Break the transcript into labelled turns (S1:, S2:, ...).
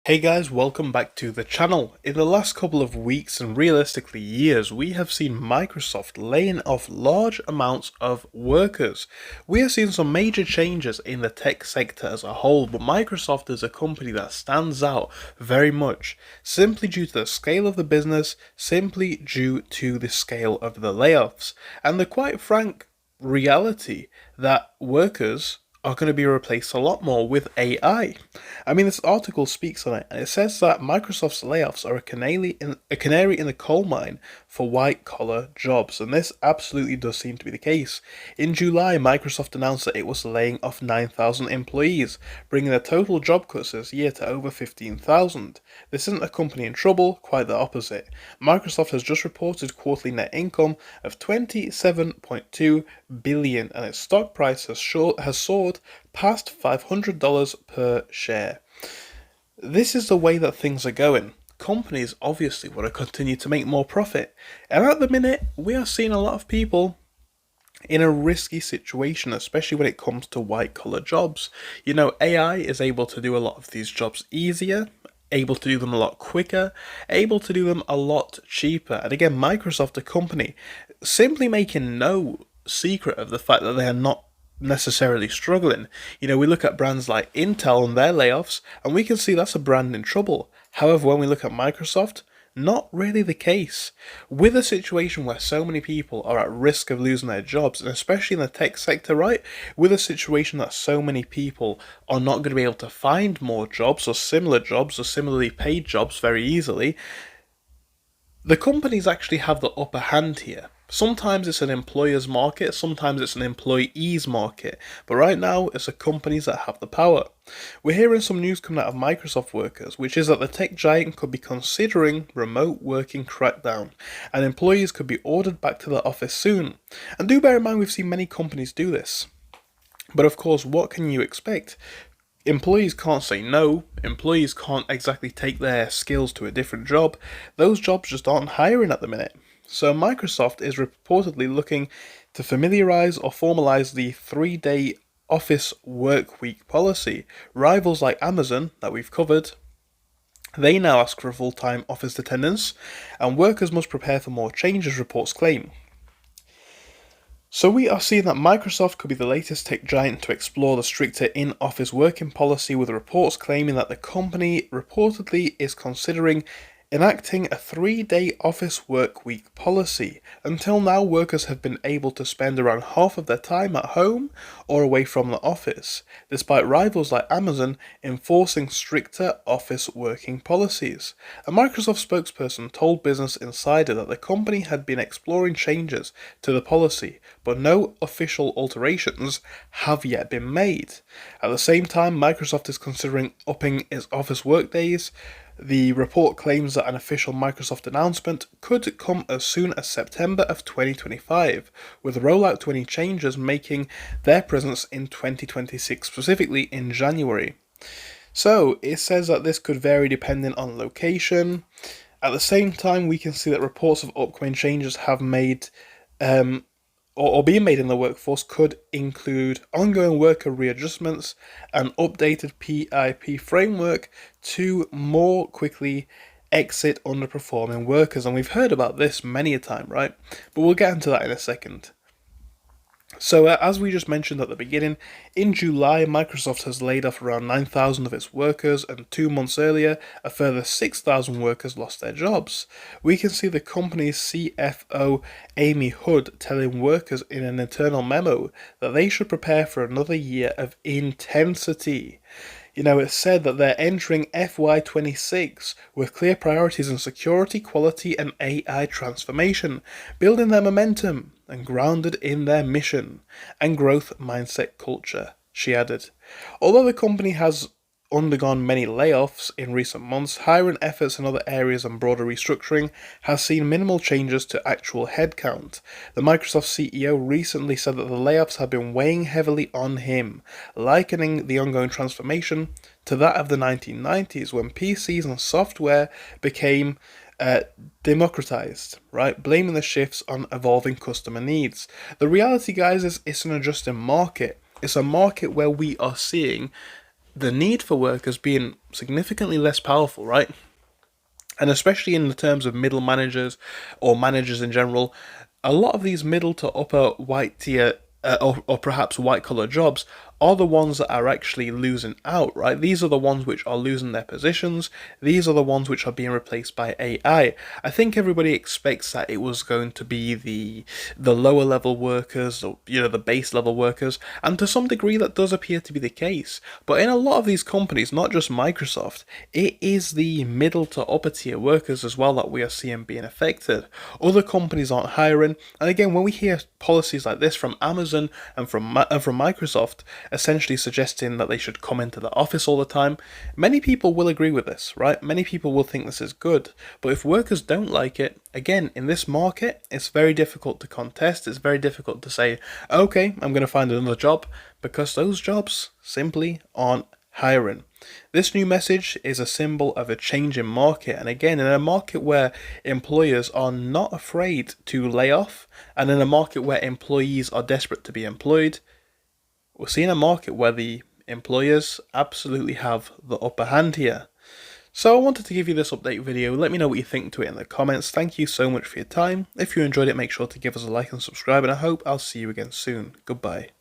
S1: Hey guys, welcome back to the channel. In the last couple of weeks and realistically years, we have seen Microsoft laying off large amounts of workers. We have seen some major changes in the tech sector as a whole, but Microsoft is a company that stands out very much, simply due to the scale of the business, simply due to the scale of the layoffs, and the quite frank reality that workers are going to be replaced a lot more with AI. I mean, this article speaks on it, and it says that Microsoft's layoffs are a canary in the coal mine for white collar jobs, and this absolutely does seem to be the case. In July, Microsoft announced that it was laying off 9,000 employees, bringing the total job cuts this year to over 15,000. This isn't a company in trouble, quite the opposite. Microsoft has just reported quarterly net income of 27.2 billion, and its stock price has soared past $500 per share. This is the way that things are going. Companies obviously want to continue to make more profit, and at the minute, we are seeing a lot of people in a risky situation, especially when it comes to white collar jobs. You know, AI is able to do a lot of these jobs easier, able to do them a lot quicker, able to do them a lot cheaper. And again, Microsoft, a company, simply making no secret of the fact that they are not necessarily struggling. You know, we look at brands like Intel and their layoffs, and we can see that's a brand in trouble. However, when we look at Microsoft, not really the case. With a situation where so many people are at risk of losing their jobs, and especially in the tech sector, right? With a situation that so many people are not going to be able to find more jobs or similarly paid jobs very easily, the companies actually have the upper hand here. Sometimes it's an employer's market, sometimes it's an employee's market, but right now it's the companies that have the power. We're hearing some news coming out of Microsoft workers, which is that the tech giant could be considering remote working crackdown, and employees could be ordered back to the office soon. And do bear in mind, we've seen many companies do this. But of course, what can you expect? Employees can't say no, employees can't exactly take their skills to a different job. Those jobs just aren't hiring at the minute. So Microsoft is reportedly looking to familiarize or formalize the 3-day office work week policy. Rivals like Amazon, that we've covered, they now ask for a full-time office attendance, and workers must prepare for more changes, reports claim. So we are seeing that Microsoft could be the latest tech giant to explore the stricter in-office working policy, with reports claiming that the company reportedly is considering enacting a 3-day office work week policy. Until now, workers have been able to spend around half of their time at home or away from the office, despite rivals like Amazon enforcing stricter office working policies. A Microsoft spokesperson told Business Insider that the company had been exploring changes to the policy, but no official alterations have yet been made. At the same time, Microsoft is considering upping its office workdays. The report claims that an official Microsoft announcement could come as soon as September of 2025, with rollout to any changes making their presence in 2026, specifically in January. So it says that this could vary depending on location. At the same time, we can see that reports of upcoming changes have made or being made in the workforce could include ongoing worker readjustments, an updated PIP framework to more quickly exit underperforming workers. And we've heard about this many a time, right? But we'll get into that in a second. So, as we just mentioned at the beginning, in July, Microsoft has laid off around 9,000 of its workers, and 2 months earlier, a further 6,000 workers lost their jobs. We can see the company's CFO, Amy Hood, telling workers in an internal memo that they should prepare for another year of intensity. You know, it's said that they're entering FY26 with clear priorities in security, quality, and AI transformation, building their momentum and grounded in their mission and growth mindset culture, she added. Although the company has undergone many layoffs in recent months, hiring efforts in other areas and broader restructuring has seen minimal changes to actual headcount. The Microsoft CEO recently said that the layoffs have been weighing heavily on him, likening the ongoing transformation to that of the 1990s when PCs and software became democratized, right? Blaming the shifts on evolving customer needs. The reality, guys, is it's an adjusting market. It's a market where we are seeing the need for workers being significantly less powerful, right? And especially in the terms of middle managers or managers in general, a lot of these middle to upper white tier or perhaps white collar jobs are the ones that are actually losing out, right? These are the ones which are losing their positions. These are the ones which are being replaced by AI. I think everybody expects that it was going to be the lower level workers, or the base level workers, and to some degree that does appear to be the case. But in a lot of these companies, not just Microsoft, it is the middle to upper tier workers as well that we are seeing being affected. Other companies aren't hiring, and again, when we hear policies like this from Amazon and from Microsoft, essentially suggesting that they should come into the office all the time, many people will agree with this, right? Many people will think this is good. But if workers don't like it, again, in this market, it's very difficult to contest. It's very difficult to say, okay, I'm going to find another job, because those jobs simply aren't hiring. This new message is a symbol of a changing market, and again, in a market where employers are not afraid to lay off, and in a market where employees are desperate to be employed, we're seeing a market where the employers absolutely have the upper hand here. So I wanted to give you this update video. Let me know what you think to it in the comments. Thank you so much for your time. If you enjoyed it, make sure to give us a like and subscribe, and I hope I'll see you again soon. Goodbye.